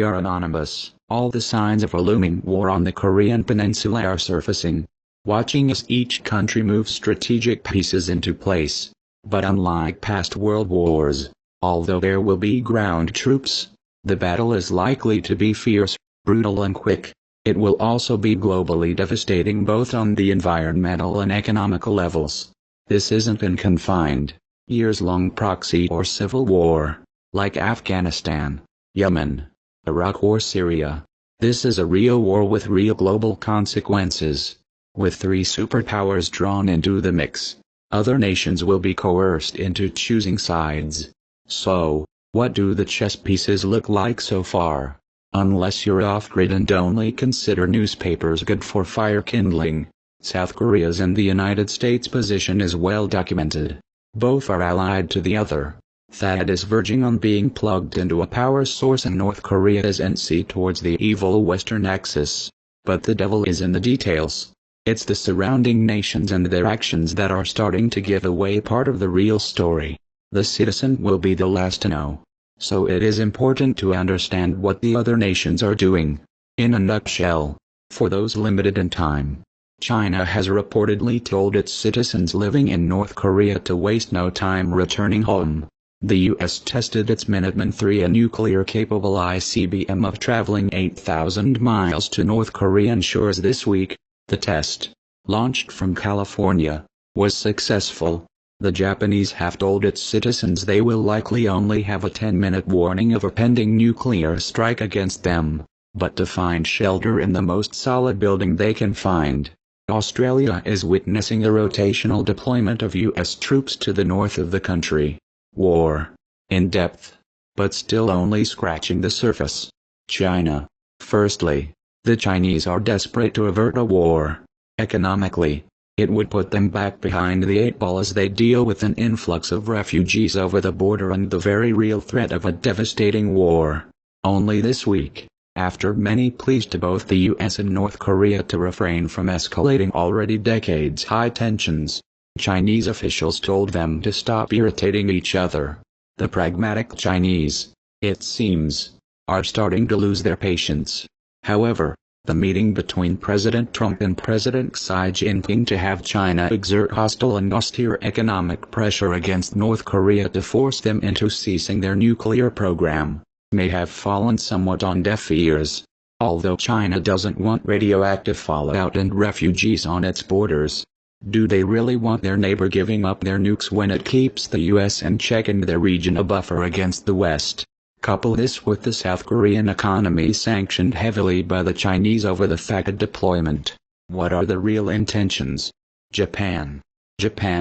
are anonymous. All the signs of a looming war on the Korean peninsula are surfacing. Watching as each country moves strategic pieces into place. But unlike past world wars, although there will be ground troops, the battle is likely to be fierce, brutal and quick. It will also be globally devastating both on the environmental and economical levels. This isn't an confined, years-long proxy or civil war, like Afghanistan, Yemen, Iraq or Syria. This is a real war with real global consequences. With three superpowers drawn into the mix, other nations will be coerced into choosing sides. So, what do the chess pieces look like so far? Unless you're off-grid and only consider newspapers good for fire kindling, South Korea's and the United States' position is well documented. Both are allied to the other. THAAD is verging on being plugged into a power source and North Korea is NC towards the evil Western axis. But the devil is in the details. It's the surrounding nations and their actions that are starting to give away part of the real story. The citizen will be the last to know. So it is important to understand what the other nations are doing. In a nutshell, for those limited in time, China has reportedly told its citizens living in North Korea to waste no time returning home. The U.S. tested its Minuteman III, a nuclear-capable ICBM of traveling 8,000 miles to North Korean shores this week. The test, launched from California, was successful. The Japanese have told its citizens they will likely only have a 10-minute warning of a pending nuclear strike against them, but to find shelter in the most solid building they can find. Australia is witnessing a rotational deployment of U.S. troops to the north of the country. War, in depth, but still only scratching the surface. China. Firstly, the Chinese are desperate to avert a war. Economically, it would put them back behind the 8 ball as they deal with an influx of refugees over the border and the very real threat of a devastating war. Only this week, after many pleas to both the US and North Korea to refrain from escalating already decades-high tensions, Chinese officials told them to stop irritating each other. The pragmatic Chinese, it seems, are starting to lose their patience. However, the meeting between President Trump and President Xi Jinping to have China exert hostile and austere economic pressure against North Korea to force them into ceasing their nuclear program, may have fallen somewhat on deaf ears. Although China doesn't want radioactive fallout and refugees on its borders, do they really want their neighbor giving up their nukes when it keeps the US in check and their region a buffer against the West? Couple this with the South Korean economy sanctioned heavily by the Chinese over the THAAD deployment. What are the real intentions? Japan,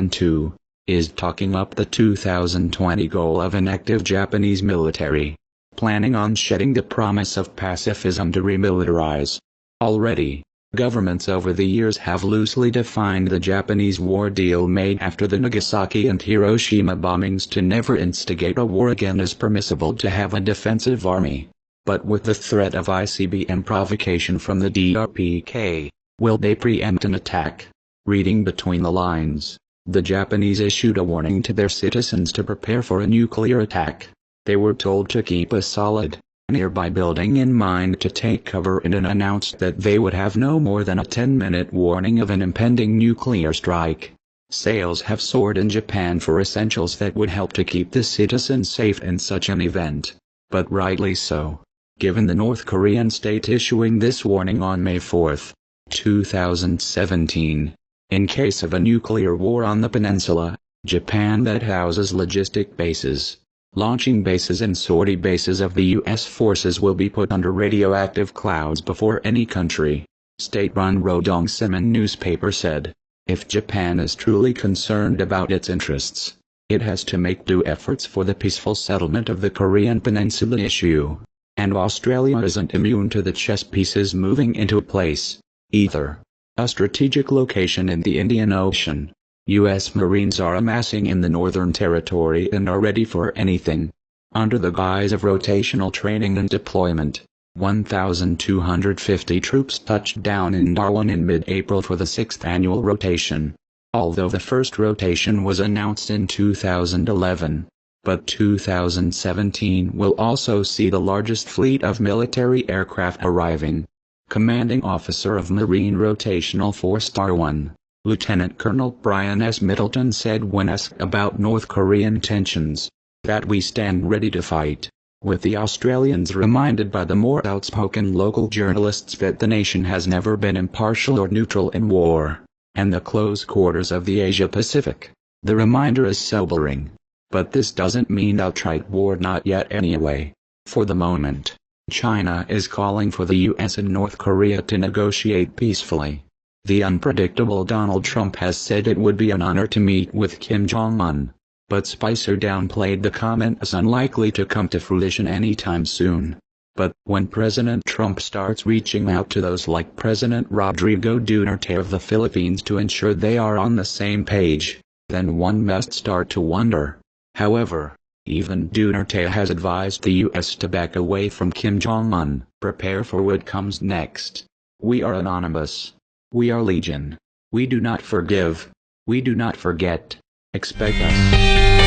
too, is talking up the 2020 goal of an active Japanese military, planning on shedding the promise of pacifism to remilitarize. Already, governments over the years have loosely defined the Japanese war deal made after the Nagasaki and Hiroshima bombings to never instigate a war again as permissible to have a defensive army. But with the threat of ICBM provocation from the DRPK, will they preempt an attack? Reading between the lines, the Japanese issued a warning to their citizens to prepare for a nuclear attack. They were told to keep a solid, nearby building in mind to take cover and announced that they would have no more than a 10-minute warning of an impending nuclear strike. Sales have soared in Japan for essentials that would help to keep the citizens safe in such an event. But rightly so, given the North Korean state issuing this warning on May 4, 2017. In case of a nuclear war on the peninsula, Japan that houses logistic bases, launching bases and sortie bases of the U.S. forces will be put under radioactive clouds before any country. State-run Rodong Sinmun newspaper said, if Japan is truly concerned about its interests, it has to make due efforts for the peaceful settlement of the Korean Peninsula issue. And Australia isn't immune to the chess pieces moving into place, either. A strategic location in the Indian Ocean. U.S. Marines are amassing in the Northern Territory and are ready for anything. Under the guise of rotational training and deployment, 1,250 troops touched down in Darwin in mid-April for the 6th annual rotation. Although the first rotation was announced in 2011, But 2017 will also see the largest fleet of military aircraft arriving. Commanding Officer of Marine Rotational Force Star 1, Lieutenant Colonel Brian S. Middleton said when asked about North Korean tensions, that we stand ready to fight, with the Australians reminded by the more outspoken local journalists that the nation has never been impartial or neutral in war, and the close quarters of the Asia-Pacific. The reminder is sobering. But this doesn't mean outright war, not yet anyway. For the moment, China is calling for the US and North Korea to negotiate peacefully. The unpredictable Donald Trump has said it would be an honor to meet with Kim Jong-un, but Spicer downplayed the comment as unlikely to come to fruition anytime soon. But when President Trump starts reaching out to those like President Rodrigo Duterte of the Philippines to ensure they are on the same page, then one must start to wonder. However, even Duterte has advised the US to back away from Kim Jong-un. Prepare for what comes next. We are anonymous. We are legion. We do not forgive. We do not forget. Expect us.